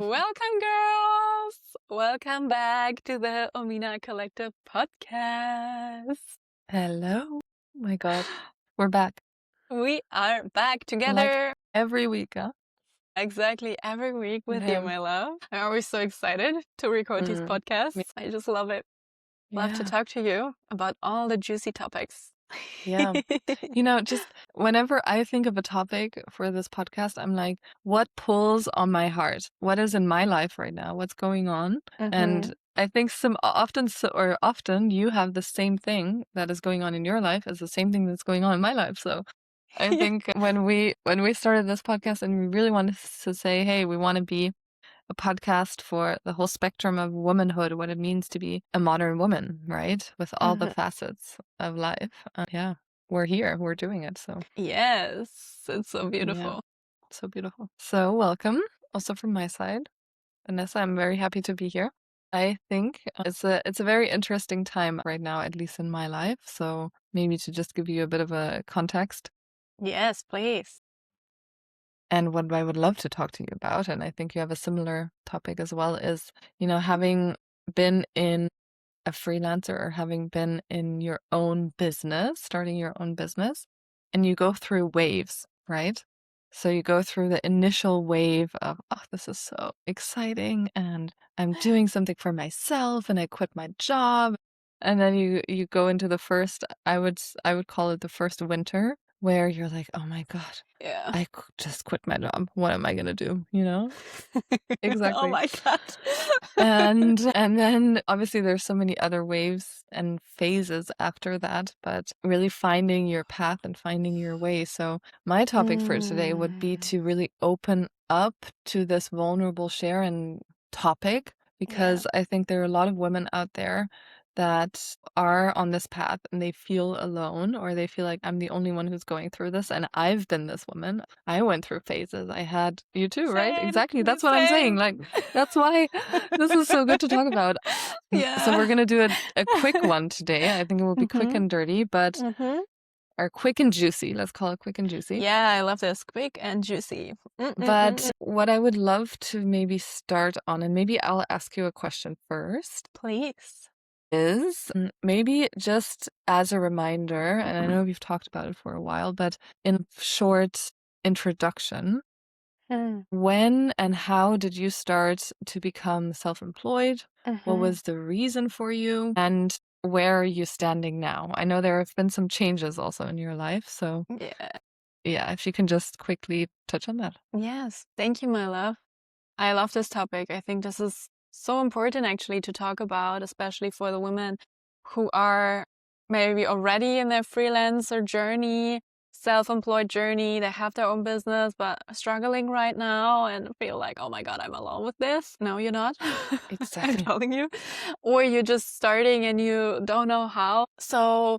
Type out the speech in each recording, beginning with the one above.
Welcome, girls! Welcome back to the Omina Collective podcast. Hello. Oh my God. We're back. We are back Like together every week, huh? exactly every week with you, Yeah. my love. I'm always so excited to record these podcasts. I just love it. Love to Yeah. talk to you about all the juicy topics. Yeah. Just whenever I think of a topic for this podcast, I'm like, what pulls on my heart? What is in my life right now? What's going on? And I think often you have the same thing that is going on in your life as the same thing that's going on in my life. So I think when we started this podcast and we really wanted to say, hey, we want to be a podcast for the whole spectrum of womanhood, what it means to be a modern woman, right? With all the facets of life. Yeah, we're here, we're doing it. So, Yes, it's so yeah, beautiful. so beautiful. So, welcome also from my side. Vanessa, I'm very happy to be here. I think it's a very interesting time right now, at least in my life. So, maybe to just give you a bit of a context. Yes, please. And what I would love to talk to you about, and I think you have a similar topic as well, is, having been in a freelancer or having been in your own business, starting your own business, and you go through waves, right? So you go through the initial wave of, oh, this is so exciting, and I'm doing something for myself, and I quit my job. And then you go into the first, I would call it the first winter, where you're like, oh my God, Yeah. I just quit my job. What am I gonna do? Oh Exactly. my God. And then obviously there's so many other waves and phases after that, but really finding your path and finding your way. So my topic for today would be to really open up to this vulnerable share and topic, Yeah. because I think there are a lot of women out there that are on this path and they feel alone, or they feel like I'm the only one who's going through this. And I've been this woman. I went through phases. I had you too, right? Same, Exactly. the That's what I'm saying. same. Like, that's why this is so good to talk about. So Yeah. we're gonna do a quick one today. I think it will be quick and dirty, but or quick and juicy. Let's call it quick and juicy. Yeah, I love this. Quick and juicy. But what I would love to maybe start on, and maybe I'll ask you a question first, Please. is maybe just as a reminder, and I know we've talked about it for a while, but in short introduction, when and how did you start to become self-employed? What was the reason for you? And where are you standing now? I know there have been some changes also in your life. So Yeah. if you can just quickly touch on that. Yes. Thank you, my love. I love this topic. I think this is so important actually to talk about, especially for the women who are maybe already in their freelancer journey, self-employed journey. They have their own business, but are struggling right now and feel like, oh my God, I'm alone with this. No, you're not. Exactly. I'm telling you. Or you're just starting and you don't know how. So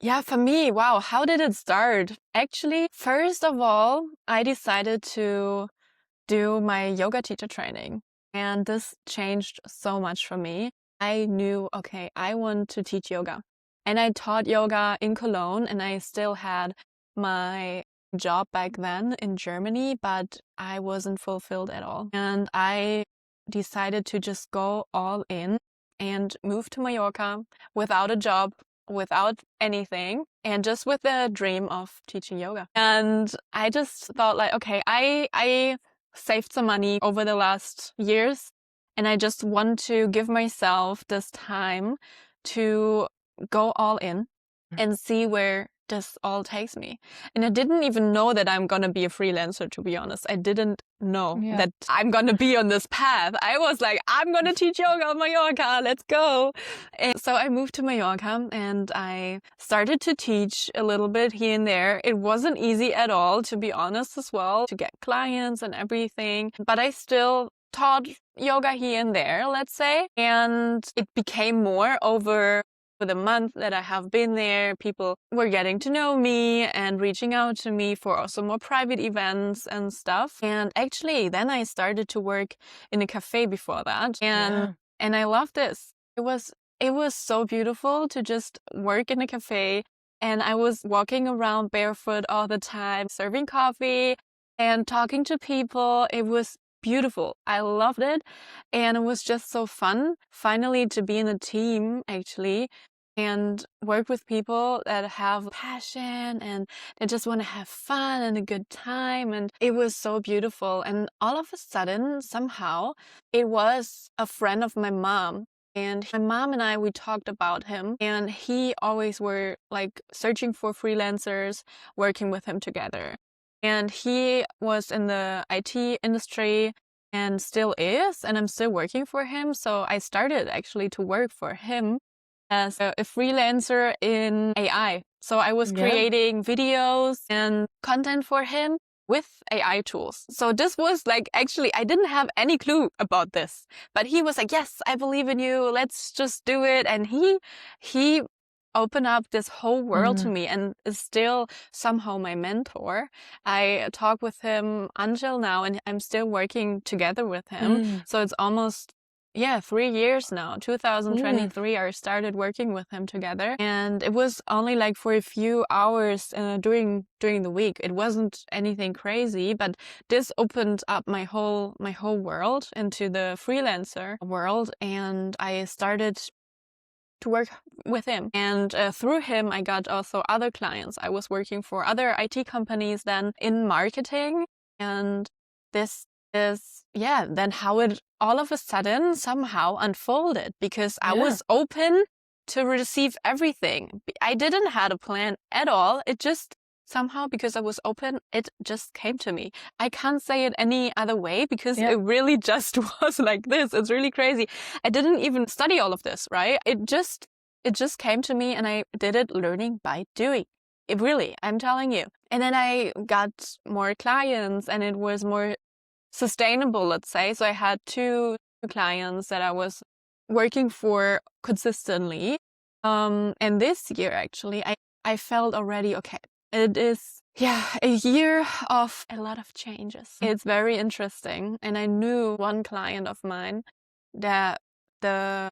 yeah, for me, wow, how did it start? Actually, first of all, I decided to do my yoga teacher training. And this changed so much for me. I knew, okay, I want to teach yoga. And I taught yoga in Cologne, and I still had my job back then in Germany, but I wasn't fulfilled at all. And I decided to just go all in and move to Mallorca without a job, without anything, and just with the dream of teaching yoga. And I just thought like, okay, I saved some money over the last years, and I just want to give myself this time to go all in and see where this all takes me. And I didn't even know that I'm gonna be a freelancer, to be honest. I didn't know that I'm gonna be on this path. I was like, I'm gonna teach yoga on Mallorca, let's go. And so I moved to Mallorca and I started to teach a little bit here and there. It wasn't easy at all, to be honest, as well, to get clients and everything, but I still taught yoga here and there, let's say, and it became more over the month that I have been there. People were getting to know me and reaching out to me for also more private events and stuff. And actually, then I started to work in a cafe before that, and I loved this. It was so beautiful to just work in a cafe, and I was walking around barefoot all the time, serving coffee and talking to people. It was beautiful. I loved it. And it was just so fun finally to be in a team actually and work with people that have passion and they just want to have fun and a good time. And it was so beautiful. And all of a sudden, somehow, it was a friend of my mom. And my mom and I, we talked about him, and he always were like searching for freelancers, working with him together. And he was in the IT industry and still is, and I'm still working for him. So I started actually to work for him as a freelancer in AI. So I was creating videos and content for him with AI tools. So this was like, actually, I didn't have any clue about this, but he was like, yes, I believe in you. Let's just do it. And he opened up this whole world to me and is still somehow my mentor. I talk with him until now, and I'm still working together with him. So it's almost 3 years now. 2023, I started working with him together, and it was only like for a few hours during the week. It wasn't anything crazy, but this opened up my whole world into the freelancer world, and I started to work with him. And through him, I got also other clients. I was working for other IT companies then in marketing, and this is then how it all of a sudden somehow unfolded, because I was open to receive everything. I didn't have a plan at all. It just somehow, because I was open, it just came to me. I can't say it any other way, because it really just was like this. It's really crazy. I didn't even study all of this, right? It just came to me, and I did it learning by doing. It really, I'm telling you. And then I got more clients, and it was more sustainable, let's say. So I had 2 clients that I was working for consistently. And this year, actually, I felt already, okay, it is, a year of a lot of changes. It's very interesting. And I knew one client of mine that the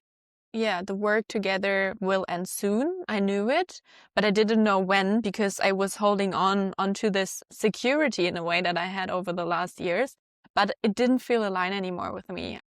work together will end soon. I knew it, but I didn't know when, because I was holding onto this security in a way that I had over the last years. But it didn't feel aligned anymore with me.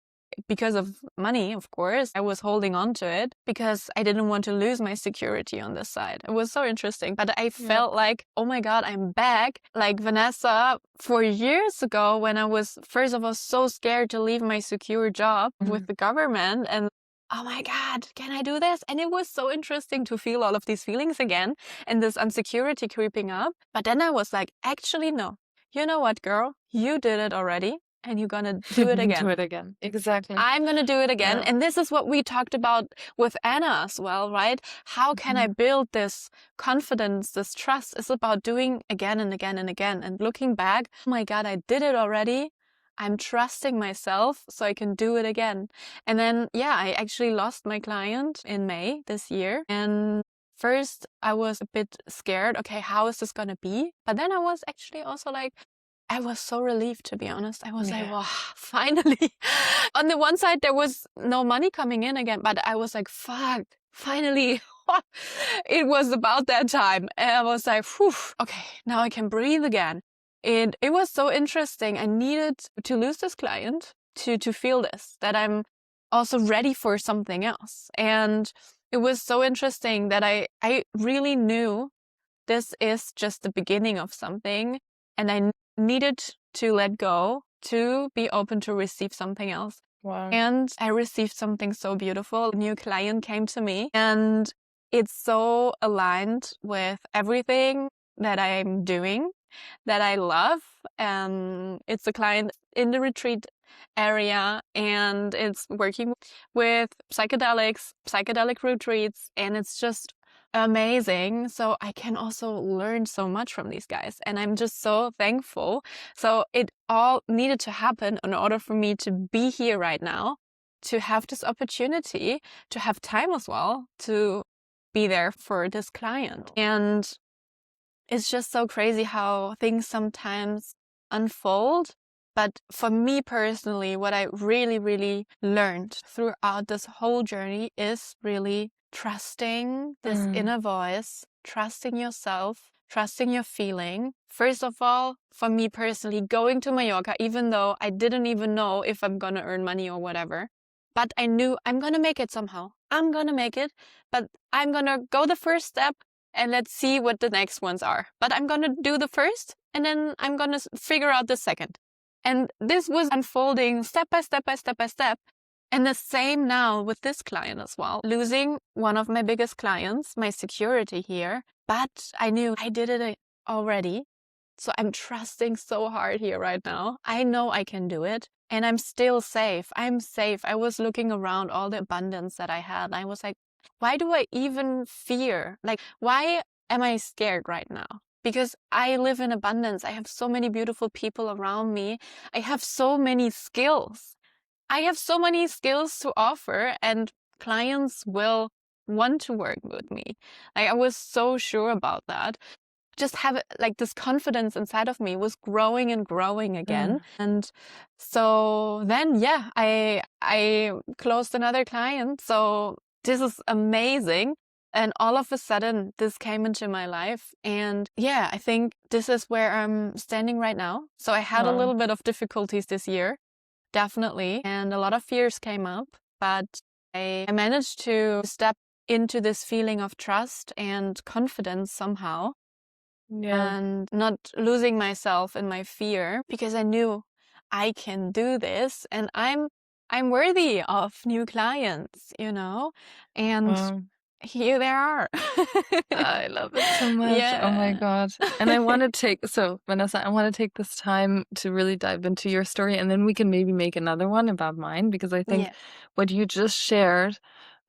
Because of money, of course, I was holding on to it because I didn't want to lose my security on this side. It was so interesting. But I felt like, oh my God, I'm back. Like Vanessa, 4 years ago, when I was, first of all, so scared to leave my secure job with the government, and oh my God, can I do this? And it was so interesting to feel all of these feelings again and this insecurity creeping up. But then I was like, actually, no. You know what, girl? You did it already, and you're gonna do it again. Do it again. Exactly. I'm gonna do it again. Yeah. And this is what we talked about with Anna as well, right? How can I build this confidence, this trust? It's about doing again and again and again. And looking back, oh my God, I did it already. I'm trusting myself so I can do it again. And then, I actually lost my client in May this year. And first I was a bit scared. Okay, how is this gonna be? But then I was actually also like, I was so relieved, to be honest. I was like, wow, finally. On the one side, there was no money coming in again, but I was like, fuck, finally. It was about that time. And I was like, whew, okay, now I can breathe again. And it was so interesting. I needed to lose this client to feel this, that I'm also ready for something else. And it was so interesting that I really knew this is just the beginning of something. And I needed to let go to be open to receive something else. Wow. And I received something so beautiful. A new client came to me, and it's so aligned with everything that I'm doing, that I love. It's a client in the retreat area, and it's working with psychedelic retreats, and it's just amazing. So I can also learn so much from these guys, and I'm just so thankful. So it all needed to happen in order for me to be here right now, to have this opportunity, to have time as well to be there for this client. And it's just so crazy how things sometimes unfold. But for me personally, what I really, really learned throughout this whole journey is really trusting this inner voice, trusting yourself, trusting your feeling. First of all, for me personally, going to Mallorca, even though I didn't even know if I'm gonna earn money or whatever, but I knew I'm gonna make it somehow. I'm gonna make it, but I'm gonna go the first step and let's see what the next ones are. But I'm gonna do the first and then I'm gonna figure out the second. And this was unfolding step by step by step by step. And the same now with this client as well. Losing one of my biggest clients, my security here, but I knew I did it already. So I'm trusting so hard here right now. I know I can do it and I'm still safe. I'm safe. I was looking around all the abundance that I had. And I was like, why do I even fear? Like, why am I scared right now? Because I live in abundance. I have so many beautiful people around me. I have so many skills. I have so many skills to offer and clients will want to work with me. Like, I was so sure about that. Just have like this confidence inside of me was growing and growing again. And so then, yeah, I closed another client. So this is amazing. And all of a sudden, this came into my life. And yeah, I think this is where I'm standing right now. So I had a little bit of difficulties this year. Definitely. And a lot of fears came up, but I managed to step into this feeling of trust and confidence somehow. Yeah. And not losing myself in my fear because I knew I can do this and I'm worthy of new clients, you know? And Wow. here they are. I love it so much. Oh my Yeah. God. And I want to so Vanessa, I want to take this time to really dive into your story and then we can maybe make another one about mine because I think Yes. what you just shared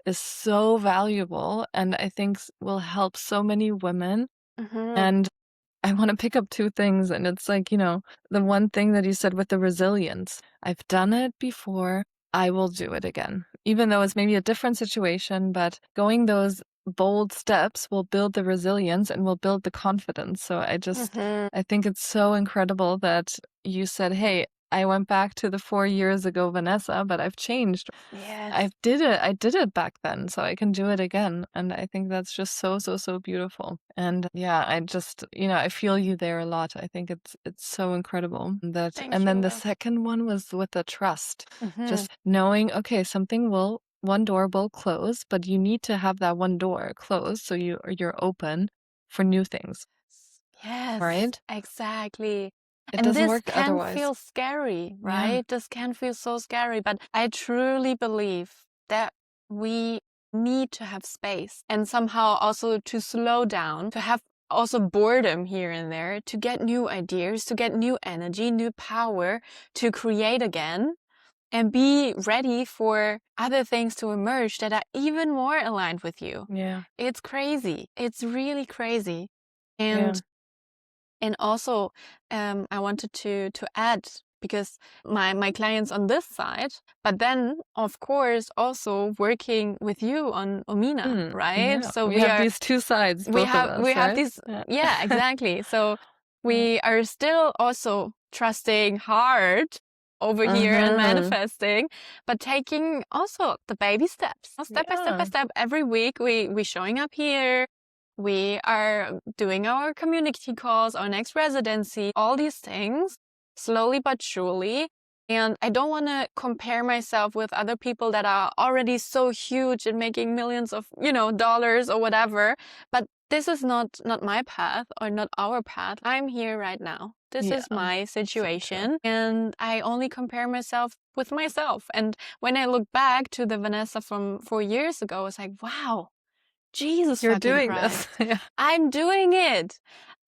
is so valuable and I think will help so many women. And I want to pick up two things. And it's like, the one thing that you said with the resilience, I've done it before. I will do it again, even though it's maybe a different situation, but going those bold steps will build the resilience and will build the confidence. So I think it's so incredible that you said, hey, I went back to the 4 years ago, Vanessa, but I've changed. Yes. I did it back then, so I can do it again. And I think that's just so, so, so beautiful. And yeah, I just, I feel you there a lot. I think it's so incredible that, Thank and then the you. second one was with the trust, just knowing, okay, one door will close, but you need to have that one door closed so you're open for new things, Yes, right? exactly. It And doesn't this work can otherwise. feel scary, Yeah. right? This can feel so scary, but I truly believe that we need to have space and somehow also to slow down, to have also boredom here and there, to get new ideas, to get new energy, new power to create again and be ready for other things to emerge that are even more aligned with you. Yeah. It's crazy. It's really crazy. Yeah. And also, I wanted to add because my clients on this side, but then of course also working with you on Omina, right? Yeah. So We have these two sides, both of we us, have right? these, Yeah. yeah, exactly. So Yeah. we are still also trusting hard over here and manifesting, but taking also the baby steps, step by step by Yeah. step. Every week we showing up here. We are doing our community calls, our next residency, all these things, slowly but surely. And I don't want to compare myself with other people that are already so huge and making millions of, dollars or whatever. But this is not my path or not our path. I'm here right now. This Yeah. is my So true. situation. And I only compare myself with myself. And when I look back to the Vanessa from 4 years ago, it's like, wow. Jesus You're fucking doing this. Christ. Yeah. I'm doing it.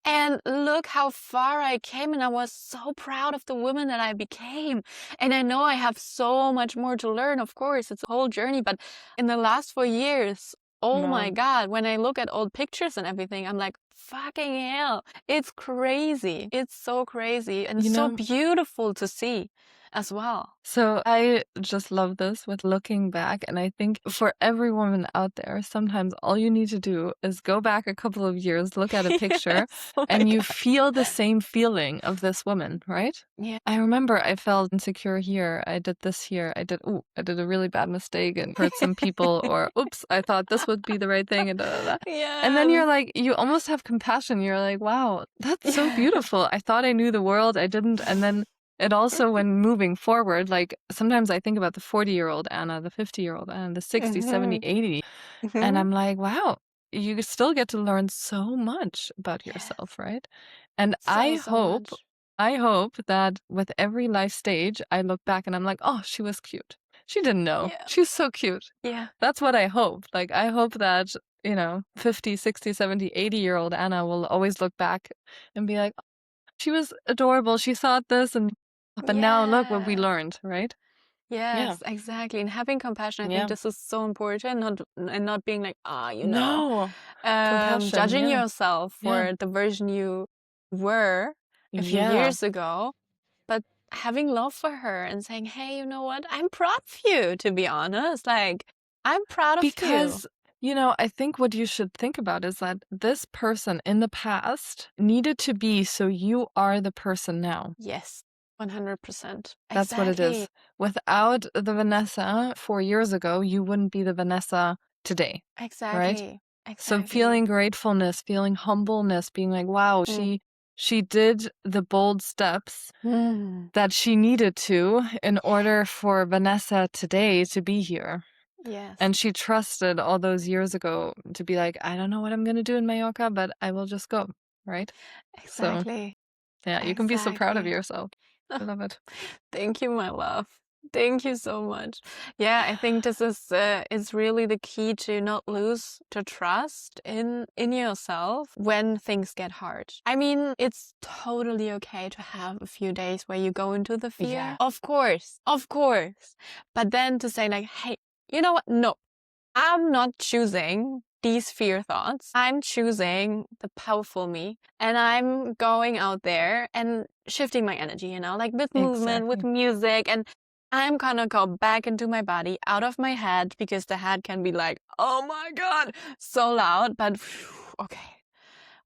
And look how far I came. And I was so proud of the woman that I became. And I know I have so much more to learn. Of course, it's a whole journey. But in the last 4 years, oh my Wow. God, when I look at old pictures and everything, I'm like, fucking hell. It's crazy. It's so crazy and You so know, beautiful to see. as well. So I just love this with looking back. And I think for every woman out there, sometimes all you need to do is go back a couple of years, look at a picture, Yes. Oh my and you God. feel the same feeling of this woman, right? Yeah. I remember I felt insecure here. I did this here. I did a really bad mistake and hurt some people, or oops, I thought this would be the right thing, and da, da, da. And then Yes. you're like, you almost have compassion. You're like, wow, that's so Yeah. beautiful. I thought I knew the world. I didn't. And then it also, when moving forward, like sometimes I think about the 40-year-old Anna, the 50-year-old Anna, the 60, 70, Hmm. 80, and Hmm. I'm like, wow, you still get to learn so much about Yes. yourself, right? And So, so much. I hope that with every life stage, I look back and I'm like, oh, she was cute. She didn't know. Yeah. She's so cute. Yeah. That's what I hope. Like, I hope that, 50, 60, 70, 80-year-old Anna will always look back and be like, she was adorable. She thought this, but now look what we Yeah. learned, right? Yeah. Yes, exactly. And having compassion, I think Yeah. this is so important, not being like, No. Compassion. judging Yeah. yourself Yeah. for the version you were a few Yeah. years ago, but having love for her and saying, hey, you know what? I'm proud of you, to be honest. Like, I'm proud of you. Because, I think what you should think about is that this person in the past needed to be so you are the person now. Yes, 100%. That's what it Exactly. is. Without the Vanessa 4 years ago, you wouldn't be the Vanessa today, right? Exactly. So Exactly. feeling gratefulness, feeling humbleness, being like, wow, Mm. she did the bold steps Mm. that she needed to in order for Vanessa today to be here. Yes, And she trusted all those years ago to be like, I don't know what I'm going to do in Mallorca, but I will just go, right? So, exactly. yeah, you can be so proud of Exactly. yourself. I love it. Thank you, my love. Thank you so much. Yeah, I think this is really the key to not lose the trust in yourself when things get hard. I mean, it's totally okay to have a few days where you go into the fear. Yeah. Of course, of course. But then to say like, hey, you know what? No, I'm not choosing these fear thoughts. I'm choosing the powerful me. And I'm going out there and shifting my energy, like with movement, with Exactly. music. And I'm gonna go back into my body, out of my head, because the head can be like, oh my God, so loud. But okay,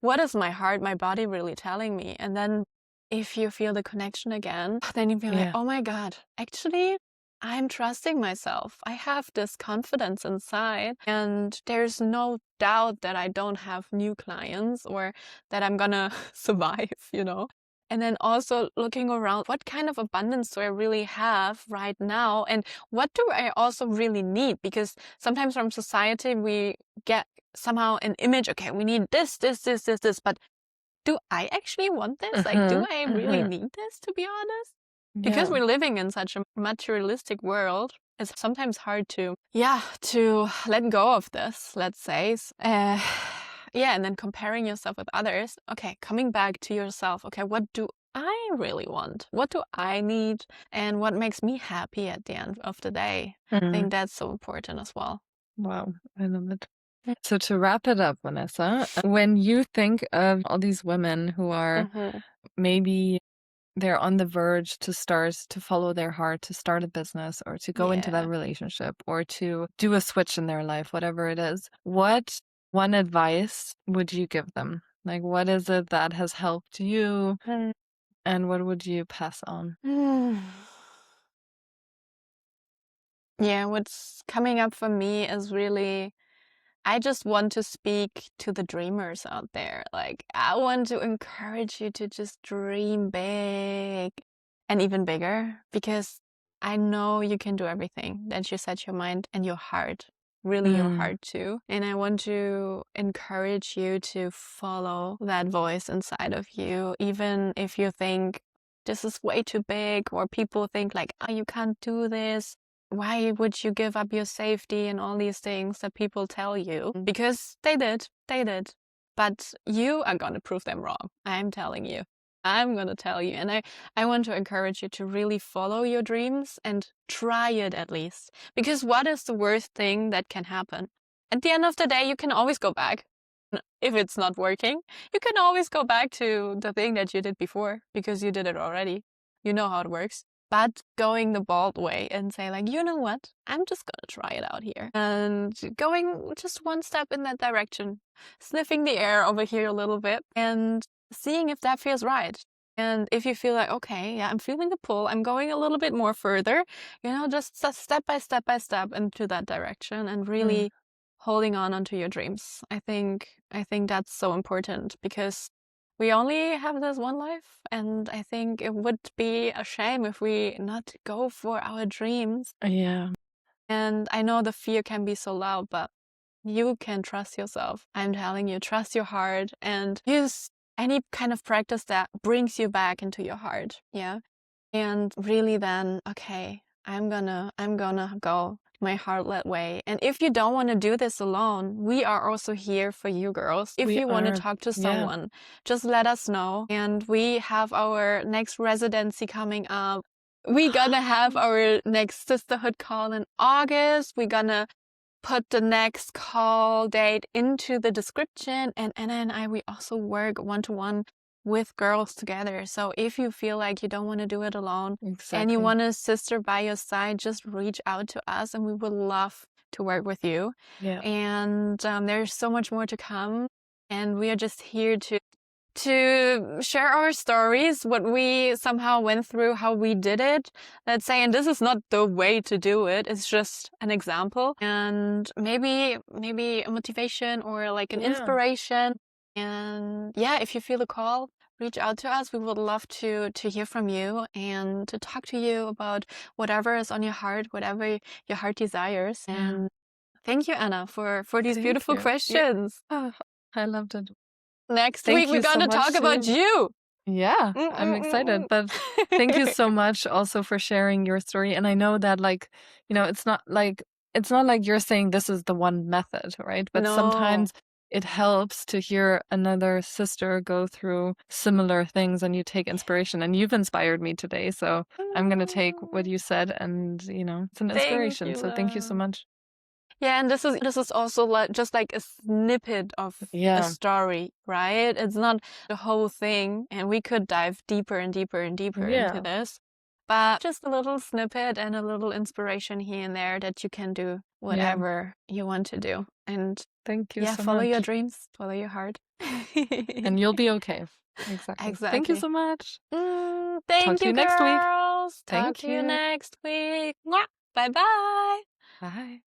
what is my heart, my body really telling me? And then if you feel the connection again, then you feel like, Yeah. oh my God, actually, I'm trusting myself. I have this confidence inside, and there's no doubt that I don't have new clients or that I'm gonna survive. And then also looking around, what kind of abundance do I really have right now? And what do I also really need? Because sometimes from society, we get somehow an image, okay, we need this, this, this, this, this, but do I actually want this? Like, do Mm-hmm. I really Mm-hmm. need this, to be honest? Because Yeah. we're living in such a materialistic world, it's sometimes hard to let go of this, let's say. Yeah, and then comparing yourself with others. Okay, coming back to yourself. Okay, what do I really want? What do I need? And what makes me happy at the end of the day? I Mm. think that's so important as well. Wow. I love it. So to wrap it up, Vanessa, when you think of all these women who are Mm-hmm. maybe they're on the verge to start to follow their heart, to start a business or to go into that Yeah. relationship or to do a switch in their life, whatever it is, what one advice would you give them? Like, what is it that has helped you and what would you pass on? Mm. Yeah, what's coming up for me is really, I just want to speak to the dreamers out there. Like, I want to encourage you to just dream big and even bigger, because I know you can do everything that you set your mind and your heart, really your Mm, heart too. And I want to encourage you to follow that voice inside of you, even if you think this is way too big, or people think like, oh, you can't do this. Why would you give up your safety and all these things that people tell you? Because they did. They did. But you are going to prove them wrong. I'm telling you. I'm going to tell you. And I want to encourage you to really follow your dreams and try it at least. Because what is the worst thing that can happen? At the end of the day, you can always go back. If it's not working, you can always go back to the thing that you did before because you did it already. You know how it works. but going the bold way and say like, you know what, I'm just gonna try it out here. And going just one step in that direction, sniffing the air over here a little bit and seeing if that feels right. And if you feel like, okay, yeah, I'm feeling the pull, I'm going a little bit more further, just step by step into that direction and Mm. really holding on onto your dreams. I think that's so important because we only have this one life, and I think it would be a shame if we not go for our dreams. Yeah. And I know the fear can be so loud, but you can trust yourself. I'm telling you, trust your heart and use any kind of practice that brings you back into your heart. Yeah. And really then, okay, I'm gonna go my heart-led way. And if you don't want to do this alone, we are also here for you girls. If We you want to are. talk to Yeah. someone, just let us know. And we have our next residency coming up. We're gonna have our next sisterhood call in August. We're gonna put the next call date into the description, and Anna and I, we also work one-to-one with girls together. So if you feel like you don't want to do it alone and you Exactly. want a sister by your side, just reach out to us and we would love to work with you. Yeah. And there's so much more to come, and we are just here to share our stories, what we somehow went through, how we did it, let's say. And this is not the way to do it, it's just an example and maybe a motivation or like an Yeah. inspiration. And yeah, if you feel a call, reach out to us. We would love to hear from you and to talk to you about whatever is on your heart, whatever your heart desires. Yeah. And thank you, Anna, for these Thank beautiful you. Yeah. questions. Oh, I loved it. Next week Thank we're you so gonna much talk about too. you. Yeah, I'm excited. But thank you so much also for sharing your story. And I know that it's not like you're saying this is the one method, right? But No. sometimes it helps to hear another sister go through similar things and you take inspiration. And you've inspired me today. So I'm gonna take what you said and it's an Thank inspiration. you, So thank you so love. much. Yeah, and this is also like just like a snippet of a Yeah. story, right? It's not the whole thing, and we could dive deeper and deeper and deeper into Yeah. this. But just a little snippet and a little inspiration here and there that you can do Yeah. whatever you want to do. And Thank you yeah, so follow your much. dreams, follow your heart. And you'll be okay. Exactly. Thank you Exactly. so much. Talk Thank to you, you next week. girls. Talk Thank to you you. next week. Mwah. Bye bye. Bye.